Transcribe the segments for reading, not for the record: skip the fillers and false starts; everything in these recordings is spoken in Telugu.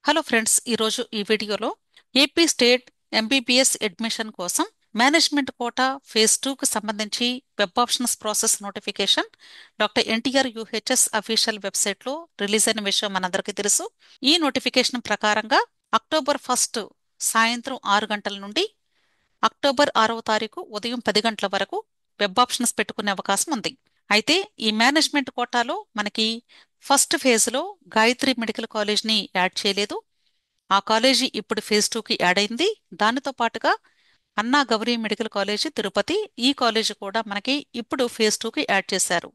హలో ఫ్రెండ్స్, ఈరోజు ఈ వీడియోలో ఏపీ స్టేట్ ఎంబీబీఎస్ అడ్మిషన్ కోసం మేనేజ్మెంట్ కోటా ఫేజ్ 2కు సంబంధించి web options process notification doctor NTR UHS official వెబ్సైట్లో రిలీజ్ అయిన విషయం మనందరికీ తెలుసు. ఈ నోటిఫికేషన్ ప్రకారంగా అక్టోబర్ 1 సాయంత్రం 6 గంటల నుండి అక్టోబర్ 6వ తారీఖు ఉదయం 10 గంటల వరకు వెబ్ ఆప్షన్స్ పెట్టుకునే అవకాశం ఉంది. అయితే ఈ మేనేజ్మెంట్ కోటాలో మనకి ఫస్ట్ ఫేజ్లో గాయత్రి మెడికల్ కాలేజ్ని యాడ్ చేయలేదు. ఆ కాలేజీ ఇప్పుడు ఫేజ్ 2కి యాడ్ అయింది. దానితో పాటుగా అన్నా గౌరీ మెడికల్ కాలేజీ తిరుపతి, ఈ కాలేజీ కూడా మనకి ఇప్పుడు ఫేజ్ 2కి యాడ్ చేశారు.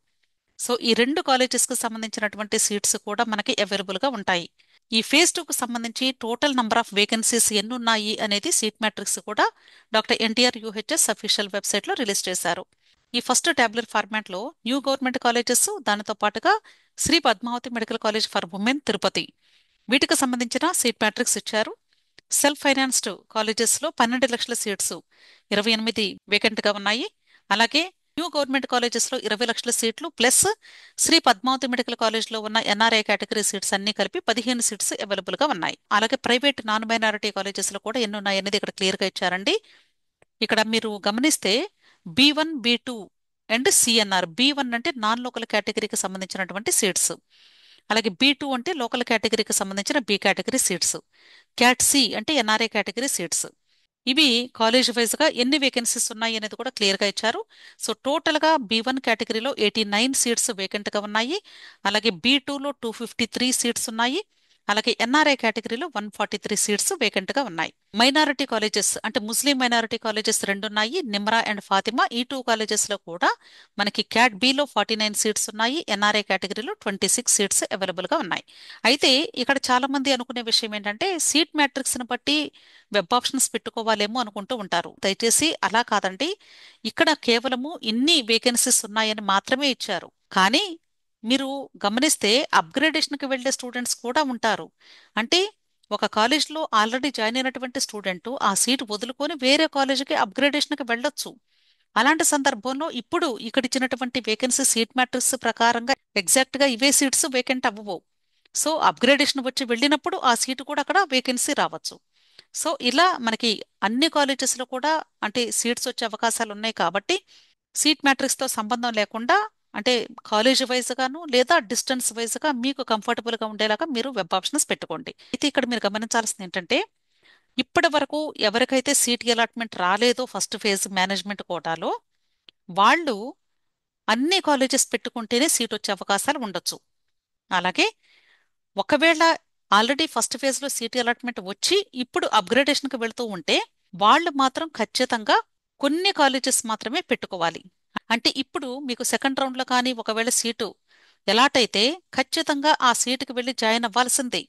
సో ఈ రెండు కాలేజెస్కి సంబంధించినటువంటి సీట్స్ కూడా మనకి అవైలబుల్గా ఉంటాయి. ఈ ఫేజ్ 2కు సంబంధించి టోటల్ నంబర్ ఆఫ్ వేకెన్సీస్ ఎన్ని ఉన్నాయి అనేది సీట్ మ్యాట్రిక్స్ కూడా డాక్టర్ ఎన్టీఆర్ యూహెచ్ఎస్ అఫీషియల్ వెబ్సైట్లో రిలీజ్ చేశారు. ఈ ఫస్ట్ ట్యాబ్లెట్ ఫార్మాట్లో న్యూ గవర్నమెంట్ కాలేజెస్, దానితో పాటుగా Shri Padmavati medical college for women Tirupati, వీటికి సంబంధించిన సీట్ మ్యాట్రిక్స్ ఇచ్చారు. సెల్ఫ్ ఫైనాన్స్డ్ కాలేజెస్లో 12 లక్షల సీట్స్ 28 వేకెంట్గా ఉన్నాయి. అలాగే న్యూ గవర్నమెంట్ కాలేజెస్లో 20 లక్షల సీట్లు ప్లస్ శ్రీ పద్మావతి మెడికల్ కాలేజ్లో ఉన్న ఎన్ఆర్ఐ కేటగిరీ సీట్స్ అన్ని కలిపి 15 సీట్స్ అవైలబుల్గా ఉన్నాయి. అలాగే ప్రైవేట్ నాన్ మైనారిటీ కాలేజెస్లో కూడా ఎన్ని ఉన్నాయి అనేది ఇక్కడ క్లియర్గా ఇచ్చారండి. ఇక్కడ మీరు గమనిస్తే B1, B2 and CNR. B1 అంటే నాన్ లోకల్ కేటగిరీకి సంబంధించినటువంటి సీట్స్, అలాగే B2 అంటే లోకల్ కేటగిరీకి సంబంధించిన B category seats, cat C అంటే ఎన్ఆర్ఐ కేటగిరీ సీట్స్. ఇవి కాలేజ్ వైజ్గా ఎన్ని వేకెన్సీస్ ఉన్నాయి అనేది కూడా క్లియర్గా ఇచ్చారు. సో టోటల్గా B1 కేటగిరీలో 89 సీట్స్ వేకెంట్గా ఉన్నాయి. అలాగే B2లో 253 సీట్స్ ఉన్నాయి. అలాగే ఎన్ఆర్ఐ కేటగిరీలో 143 సీట్స్ వేకెంట్గా ఉన్నాయి. మైనారిటీ కాలేజెస్ అంటే ముస్లిం మైనారిటీ కాలేజెస్ రెండు ఉన్నాయి, నిమ్రా అండ్ ఫాతిమా. ఈ టూ కాలేజెస్లో కూడా మనకి క్యాట్ బిలో 49 సీట్స్ ఉన్నాయి, ఎన్ఆర్ఐ కేటగిరీలో 26 సీట్స్ అవైలబుల్గా ఉన్నాయి. అయితే ఇక్కడ చాలా మంది అనుకునే విషయం ఏంటంటే సీట్ మ్యాట్రిక్స్ని బట్టి వెబ్ ఆప్షన్స్ పెట్టుకోవాలేమో అనుకుంటూ ఉంటారు. దయచేసి అలా కాదండి. ఇక్కడ కేవలము ఇన్ని వేకెన్సీస్ ఉన్నాయని మాత్రమే ఇచ్చారు. కానీ మీరు గమనిస్తే అప్గ్రేడేషన్కి వెళ్ళే స్టూడెంట్స్ కూడా ఉంటారు. అంటే ఒక కాలేజ్లో ఆల్రెడీ జాయిన్ అయినటువంటి స్టూడెంట్ ఆ సీట్ వదులుకొని వేరే కాలేజీకి అప్గ్రేడేషన్కి వెళ్ళొచ్చు. అలాంటి సందర్భంలో ఇప్పుడు ఇక్కడ ఇచ్చినటువంటి వేకెన్సీ సీట్ మ్యాట్రిక్స్ ప్రకారంగా ఎగ్జాక్ట్గా ఇవే సీట్స్ వేకెంట్ అవ్వవు. సో అప్గ్రేడేషన్ వచ్చి వెళ్ళినప్పుడు ఆ సీటు కూడా అక్కడ వేకెన్సీ రావచ్చు. సో ఇలా మనకి అన్ని కాలేజెస్లో కూడా అంటే సీట్స్ వచ్చే అవకాశాలు ఉన్నాయి. కాబట్టి సీట్ మ్యాట్రిక్స్తో సంబంధం లేకుండా అంటే కాలేజ్ వైజ్గాను లేదా డిస్టెన్స్ వైజ్గా మీకు కంఫర్టబుల్గా ఉండేలాగా మీరు వెబ్ ఆప్షన్స్ పెట్టుకోండి. అయితే ఇక్కడ మీరు గమనించాల్సింది ఏంటంటే ఇప్పటి వరకు ఎవరికైతే సీట్ అలాట్మెంట్ రాలేదో ఫస్ట్ ఫేజ్ మేనేజ్మెంట్ కోటాలో వాళ్ళు అన్ని కాలేజెస్ పెట్టుకుంటేనే సీట్ వచ్చే అవకాశాలు ఉండొచ్చు. అలాగే ఒకవేళ ఆల్రెడీ ఫస్ట్ ఫేజ్లో సీట్ అలాట్మెంట్ వచ్చి ఇప్పుడు అప్గ్రేడేషన్కి వెళుతూ ఉంటే వాళ్ళు మాత్రం ఖచ్చితంగా కొన్ని కాలేజెస్ మాత్రమే పెట్టుకోవాలి. అంటే ఇప్పుడు మీకు సెకండ్ రౌండ్లో కానీ ఒకవేళ సీటు ఎలాట్ అయితే ఖచ్చితంగా ఆ సీటుకి వెళ్ళి జాయిన్ అవ్వాల్సిందే.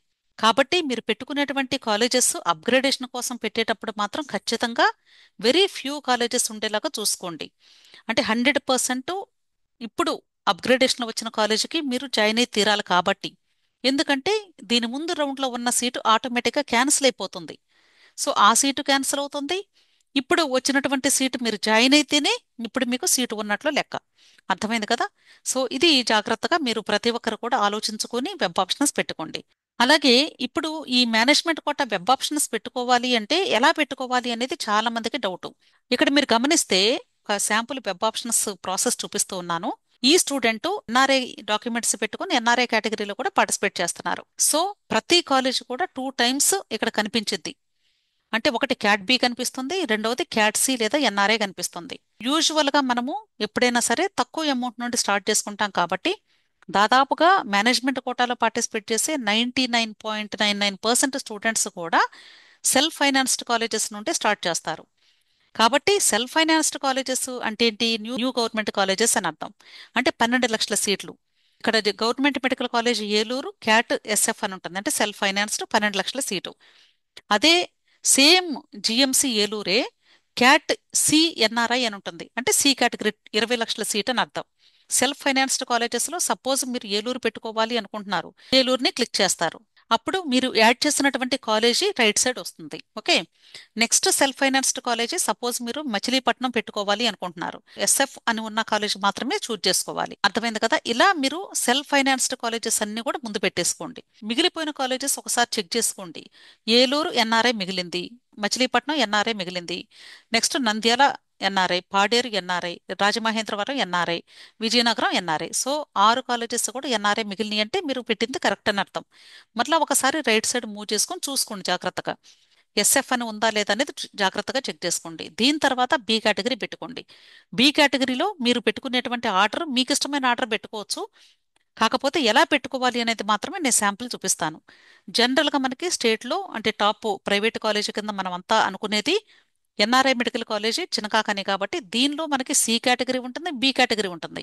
కాబట్టి మీరు పెట్టుకునేటువంటి కాలేజెస్ అప్గ్రేడేషన్ కోసం పెట్టేటప్పుడు మాత్రం ఖచ్చితంగా వెరీ ఫ్యూ కాలేజెస్ ఉండేలాగా చూసుకోండి. అంటే 100% ఇప్పుడు అప్గ్రేడేషన్ వచ్చిన కాలేజీకి మీరు జాయిన్ అయి తీరాలి. కాబట్టి ఎందుకంటే దీని ముందు రౌండ్లో ఉన్న సీటు ఆటోమేటిక్గా క్యాన్సిల్ అయిపోతుంది. సో ఆ సీటు క్యాన్సిల్ అవుతుంది. ఇప్పుడు వచ్చినటువంటి సీటు మీరు జాయిన్ అయితేనే ఇప్పుడు మీకు సీటు ఉన్నట్లు లెక్క. అర్థమైంది కదా? సో ఇది జాగ్రత్తగా మీరు ప్రతి ఒక్కరు కూడా ఆలోచించుకొని వెబ్ ఆప్షన్స్ పెట్టుకోండి. అలాగే ఇప్పుడు ఈ మేనేజ్మెంట్ కోటా వెబ్ ఆప్షన్స్ పెట్టుకోవాలి అంటే ఎలా పెట్టుకోవాలి అనేది చాలా మందికి డౌట్. ఇక్కడ మీరు గమనిస్తే ఒక శాంపుల్ వెబ్ ఆప్షన్స్ ప్రాసెస్ చూపిస్తూ ఉన్నాను. ఈ స్టూడెంట్ ఎన్ఆర్ఐ డాక్యుమెంట్స్ పెట్టుకుని ఎన్ఆర్ఐ కేటగిరీలో కూడా పార్టిసిపేట్ చేస్తున్నారు. సో ప్రతి కాలేజ్ కూడా 2 టైమ్స్ ఇక్కడ కనిపించింది. అంటే ఒకటి క్యాట్ బి కనిపిస్తుంది, రెండవది క్యాట్ సి లేదా ఎన్ఆర్ఐ కనిపిస్తుంది. యూజువల్గా మనము ఎప్పుడైనా సరే తక్కువ అమౌంట్ నుండి స్టార్ట్ చేసుకుంటాం. కాబట్టి దాదాపుగా మేనేజ్మెంట్ కోటాలో పార్టిసిపేట్ చేసే 99.99% స్టూడెంట్స్ కూడా సెల్ఫ్ ఫైనాన్స్డ్ కాలేజెస్ నుండి స్టార్ట్ చేస్తారు. కాబట్టి సెల్ఫ్ ఫైనాన్స్డ్ కాలేజెస్ అంటే ఏంటి? న్యూ గవర్నమెంట్ కాలేజెస్ అని అర్థం. అంటే 12 లక్షల సీట్లు. ఇక్కడ government medical college Eluru cat SF అని ఉంటుంది, అంటే సెల్ఫ్ ఫైనాన్స్డ్ 12 లక్షల సీటు. అదే సేమ్ జిఎంసి ఏలూరే క్యాట్ సి ఎన్ఆర్ఐ అని ఉంటుంది, అంటే సి కేటగిరీ 20 లక్షల సీట్ అని అర్థం. సెల్ఫ్ ఫైనాన్స్డ్ కాలేజెస్లో సపోజ్ మీరు ఏలూరు పెట్టుకోవాలి అనుకుంటున్నారు, ఏలూరుని క్లిక్ చేస్తారు. అప్పుడు మీరు యాడ్ చేసినటువంటి కాలేజీ రైట్ సైడ్ వస్తుంది. Okay. Next self financed college, suppose మీరు మచిలీపట్నం పెట్టుకోవాలి అనుకుంటున్నారు, ఎస్ఎఫ్ అని ఉన్న కాలేజ్ మాత్రమే చూజ్ చేసుకోవాలి. అర్థమైంది కదా? ఇలా మీరు సెల్ఫ్ ఫైనాన్స్డ్ కాలేజెస్ అన్ని కూడా ముందు పెట్టేసుకోండి. మిగిలిపోయిన కాలేజెస్ ఒకసారి చెక్ చేసుకోండి. ఏలూరు ఎన్ఆర్ఐ మిగిలింది, మచిలీపట్నం ఎన్ఆర్ఐ మిగిలింది, next Nandyal NRI, Paderu NRI, Rajamahendravaram NRI, Vizianagaram NRI. So 6 colleges కూడా ఎన్ఆర్ఐ మిగిలినాయి అంటే మీరు పెట్టింది కరెక్ట్ అని అర్థం. మరలా ఒకసారి రైట్ సైడ్ మూవ్ చేసుకొని చూసుకోండి జాగ్రత్తగా, ఎస్ఎఫ్ అని ఉందా లేదా అనేది జాగ్రత్తగా చెక్ చేసుకోండి. దీని తర్వాత బి కేటగిరీ పెట్టుకోండి. బి కేటగిరీలో మీరు పెట్టుకునేటువంటి ఆర్డర్ మీకు ఇష్టమైన ఆర్డర్ పెట్టుకోవచ్చు. కాకపోతే ఎలా పెట్టుకోవాలి అనేది మాత్రమే నేను శాంపుల్ చూపిస్తాను. జనరల్గా మనకి స్టేట్లో అంటే టాప్ ప్రైవేట్ కాలేజీ కింద మనం అంతా అనుకునేది ఎన్ఆర్ఐ మెడికల్ కాలేజీ చినకాకని, కాబట్టి దీనిలో మనకి సి కేటగిరీ ఉంటుంది, బి కేటగిరీ ఉంటుంది.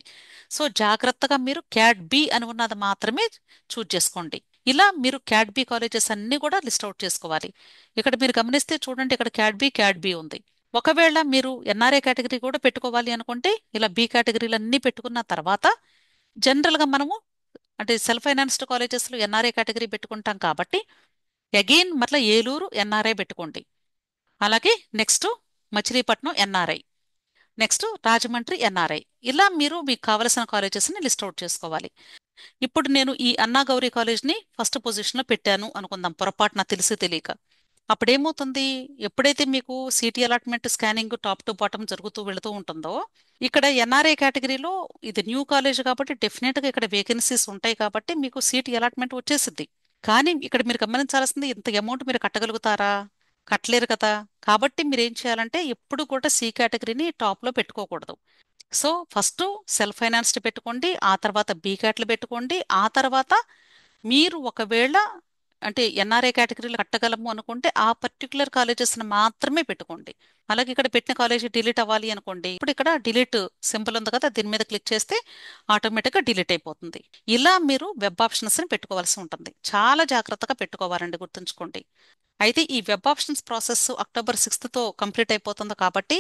సో జాగ్రత్తగా మీరు క్యాట్ బి అని ఉన్నది మాత్రమే చూజ్ చేసుకోండి. ఇలా మీరు క్యాట్ బి కాలేజెస్ అన్ని కూడా లిస్ట్ అవుట్ చేసుకోవాలి. ఇక్కడ మీరు గమనిస్తే చూడండి, ఇక్కడ క్యాట్ బి ఉంది. ఒకవేళ మీరు ఎన్ఆర్ఐ కేటగిరీ కూడా పెట్టుకోవాలి అనుకుంటే ఇలా బి కేటగిరీలు అన్ని పెట్టుకున్న తర్వాత జనరల్గా మనము అంటే సెల్ఫ్ ఫైనాన్స్డ్ కాలేజెస్లో ఎన్ఆర్ఐ కేటగిరీ పెట్టుకుంటాం కాబట్టి అగైన్ మరలా ఏలూరు ఎన్ఆర్ఐ పెట్టుకోండి. అలాగే next Machilipatnam NRI, next Rajahmundry NRI. ఇలా మీరు మీకు కావలసిన కాలేజెస్ని లిస్ట్ అవుట్ చేసుకోవాలి. ఇప్పుడు నేను ఈ అన్నా గౌరీ కాలేజ్ని ఫస్ట్ పొజిషన్లో పెట్టాను అనుకుందాం, పొరపాటున తెలిసి తెలియక. అప్పుడేమవుతుంది, ఎప్పుడైతే మీకు city allotment scanning top to bottom జరుగుతూ వెళుతూ ఉంటుందో, ఇక్కడ ఎన్ఆర్ఐ కేటగిరీలో ఇది న్యూ కాలేజ్ కాబట్టి డెఫినెట్గా ఇక్కడ వేకెన్సీస్ ఉంటాయి కాబట్టి మీకు సీట్ అలాట్మెంట్ వచ్చేసింది. కానీ ఇక్కడ మీరు గమనించాల్సింది, ఇంత అమౌంట్ మీరు కట్టగలుగుతారా? కట్టలేరు కదా. కాబట్టి మీరు ఏం చేయాలంటే ఎప్పుడు కూడా సి కేటగిరీని టాప్లో పెట్టుకోకూడదు. సో ఫస్ట్ సెల్ఫ్ ఫైనాన్స్డ్ పెట్టుకోండి, ఆ తర్వాత బీ క్యాట్లు పెట్టుకోండి, ఆ తర్వాత మీరు ఒకవేళ అంటే ఎన్ఆర్ఐ కేటగిరీలో కట్టగలము అనుకుంటే ఆ పర్టికులర్ కాలేజెస్ని మాత్రమే పెట్టుకోండి. అలాగే ఇక్కడ పెట్టిన కాలేజీ డిలీట్ అవ్వాలి అనుకోండి, ఇప్పుడు ఇక్కడ డిలీట్ సింబల్ ఉంది కదా, దీని మీద క్లిక్ చేస్తే ఆటోమేటిక్గా డిలీట్ అయిపోతుంది. ఇలా మీరు వెబ్ ఆప్షన్స్ని పెట్టుకోవాల్సి ఉంటుంది. చాలా జాగ్రత్తగా పెట్టుకోవాలండి, గుర్తుంచుకోండి. అయితే ఈ వెబ్ ఆప్షన్స్ ప్రాసెస్ అక్టోబర్ 6తో కంప్లీట్ అయిపోతుంది కాబట్టి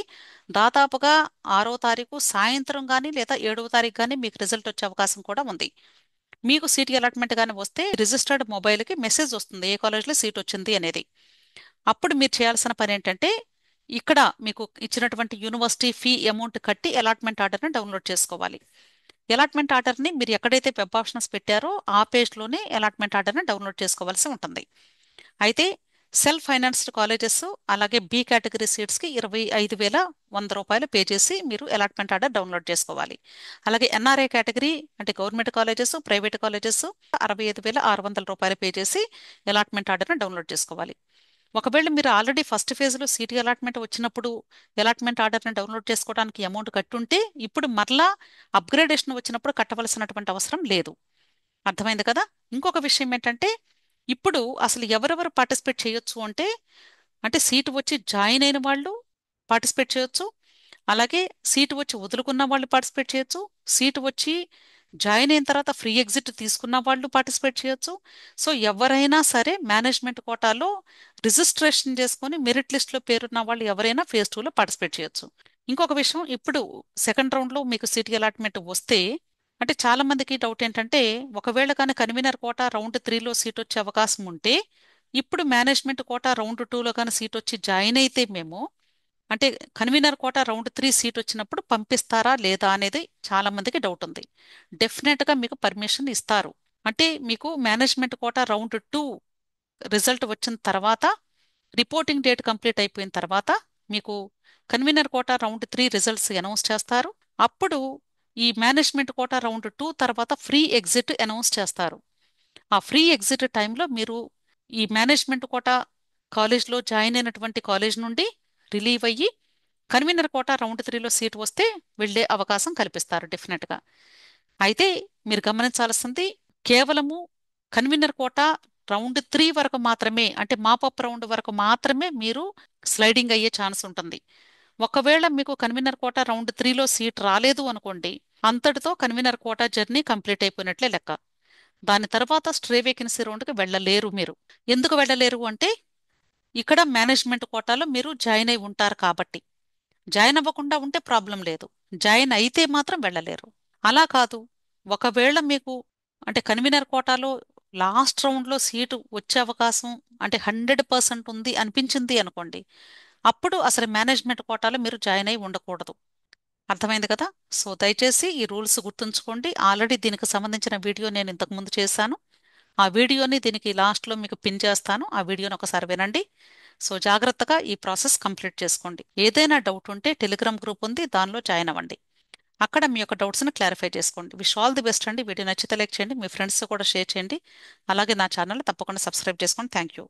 దాదాపుగా 6వ తారీఖు సాయంత్రం కానీ లేదా 7వ తారీఖు కానీ మీకు రిజల్ట్ వచ్చే అవకాశం కూడా ఉంది. మీకు సీట్ అలాట్మెంట్ కానీ వస్తే రిజిస్టర్డ్ మొబైల్కి మెసేజ్ వస్తుంది ఏ కాలేజ్లో సీట్ వచ్చింది అనేది. అప్పుడు మీరు చేయాల్సిన పని ఏంటంటే ఇక్కడ మీకు ఇచ్చినటువంటి యూనివర్సిటీ ఫీ అమౌంట్ కట్టి అలాట్మెంట్ ఆర్డర్ని డౌన్లోడ్ చేసుకోవాలి. అలాట్మెంట్ ఆర్డర్ని మీరు ఎక్కడైతే వెబ్ ఆప్షన్స్ పెట్టారో ఆ పేజ్లోనే అలాట్మెంట్ ఆర్డర్ని డౌన్లోడ్ చేసుకోవాల్సి ఉంటుంది. అయితే సెల్ఫ్ ఫైనాన్స్డ్ కాలేజెస్ అలాగే బి కేటగిరీ సీట్స్కి 25,100 రూపాయలు పే చేసి మీరు అలాట్మెంట్ ఆర్డర్ డౌన్లోడ్ చేసుకోవాలి. అలాగే ఎన్ఆర్ఐ కేటగిరీ అంటే గవర్నమెంట్ కాలేజెస్, ప్రైవేట్ కాలేజెస్ 65,600 రూపాయలు పే చేసి అలాట్మెంట్ ఆర్డర్ని డౌన్లోడ్ చేసుకోవాలి. ఒకవేళ మీరు ఆల్రెడీ ఫస్ట్ ఫేజ్లో సీటీ అలాట్మెంట్ వచ్చినప్పుడు అలాట్మెంట్ ఆర్డర్ని డౌన్లోడ్ చేసుకోవడానికి అమౌంట్ కట్టుంటే ఇప్పుడు మరలా అప్గ్రేడేషన్ వచ్చినప్పుడు కట్టవలసినటువంటి అవసరం లేదు. అర్థమైంది కదా? ఇంకొక విషయం ఏంటంటే ఇప్పుడు అసలు ఎవరెవరు పార్టిసిపేట్ చేయొచ్చు అంటే అంటే సీటు వచ్చి జాయిన్ అయిన వాళ్ళు పార్టిసిపేట్ చేయొచ్చు, అలాగే సీటు వచ్చి వదులుకున్న వాళ్ళు పార్టిసిపేట్ చేయొచ్చు, సీటు వచ్చి జాయిన్ అయిన తర్వాత ఫ్రీ ఎగ్జిట్ తీసుకున్న వాళ్ళు పార్టిసిపేట్ చేయొచ్చు. సో ఎవరైనా సరే మేనేజ్మెంట్ కోటాలో రిజిస్ట్రేషన్ చేసుకొని మెరిట్ లిస్ట్లో పేరున్న వాళ్ళు ఎవరైనా ఫేజ్ 2లో పార్టిసిపేట్ చేయొచ్చు. ఇంకొక విషయం, ఇప్పుడు సెకండ్ రౌండ్లో మీకు సీట్ అలాట్మెంట్ వస్తే అంటే చాలా మందికి డౌట్ ఏంటంటే ఒకవేళ కానీ కన్వీనర్ కోటా రౌండ్ 3లో సీట్ వచ్చే అవకాశం ఉంటే ఇప్పుడు మేనేజ్మెంట్ కోటా రౌండ్ 2లో కానీ సీట్ వచ్చి జాయిన్ అయితే మేము అంటే కన్వీనర్ కోటా రౌండ్ 3 సీట్ వచ్చినప్పుడు పంపిస్తారా లేదా అనేది చాలా మందికి డౌట్ ఉంది. డెఫినెట్గా మీకు పర్మిషన్ ఇస్తారు. అంటే మీకు మేనేజ్మెంట్ కోటా రౌండ్ 2 రిజల్ట్ వచ్చిన తర్వాత రిపోర్టింగ్ డేట్ కంప్లీట్ అయిపోయిన తర్వాత మీకు convenor quota round 3 results announce చేస్తారు. అప్పుడు ఈ మేనేజ్మెంట్ కోటా రౌండ్ 2 తర్వాత ఫ్రీ ఎగ్జిట్ అనౌన్స్ చేస్తారు. ఆ ఫ్రీ ఎగ్జిట్ టైంలో మీరు ఈ మేనేజ్మెంట్ కోటా కాలేజ్లో జాయిన్ అయినటువంటి కాలేజ్ నుండి రిలీవ్ అయ్యి కన్వీనర్ కోటా రౌండ్ 3లో సీట్ వస్తే వెళ్ళే అవకాశం కల్పిస్తారు డెఫినెట్గా. అయితే మీరు గమనించాల్సింది కేవలము కన్వీనర్ కోటా రౌండ్ 3 వరకు మాత్రమే, అంటే మాపప్ రౌండ్ వరకు మాత్రమే మీరు స్లైడింగ్ అయ్యే ఛాన్స్ ఉంటుంది. ఒకవేళ మీకు కన్వీనర్ కోటా రౌండ్ 3లో సీట్ రాలేదు అనుకోండి, అంతటితో కన్వీనర్ కోటా జర్నీ కంప్లీట్ అయిపోయినట్లే లెక్క. దాని తర్వాత స్ట్రే వేకెన్సీ రౌండ్కి వెళ్ళలేరు మీరు. ఎందుకు వెళ్ళలేరు అంటే ఇక్కడ మేనేజ్మెంట్ కోటాలో మీరు జాయిన్ అయి ఉంటారు కాబట్టి. జాయిన్ అవ్వకుండా ఉంటే ప్రాబ్లం లేదు, జాయిన్ అయితే మాత్రం వెళ్ళలేరు. అలా కాదు, ఒకవేళ మీకు అంటే కన్వీనర్ కోటాలో లాస్ట్ రౌండ్లో సీటు వచ్చే అవకాశం అంటే 100% ఉంది అనిపించింది అనుకోండి, అప్పుడు అసలు మేనేజ్మెంట్ కోటాలో మీరు జాయిన్ అయి ఉండకూడదు. అర్థమైంది కదా? సో దయచేసి ఈ రూల్స్ గుర్తుంచుకోండి. ఆల్రెడీ దీనికి సంబంధించిన వీడియో నేను ఇంతకుముందు చేశాను. ఆ వీడియోని దీనికి లాస్ట్లో మీకు పిన్ చేస్తాను. ఆ వీడియోని ఒకసారి వినండి. సో జాగ్రత్తగా ఈ ప్రాసెస్ కంప్లీట్ చేసుకోండి. ఏదైనా డౌట్ ఉంటే టెలిగ్రామ్ గ్రూప్ ఉంది, దానిలో జాయిన్ అవ్వండి. అక్కడ మీ యొక్క డౌట్స్ని క్లారిఫై చేసుకోండి. విష్ ఆల్ ది బెస్ట్ అండి. వీడియో నచ్చితే లైక్ చేయండి, మీ ఫ్రెండ్స్ కూడా షేర్ చేయండి. అలాగే నా ఛానల్ తప్పకుండా సబ్స్క్రైబ్ చేసుకోండి. Thank you.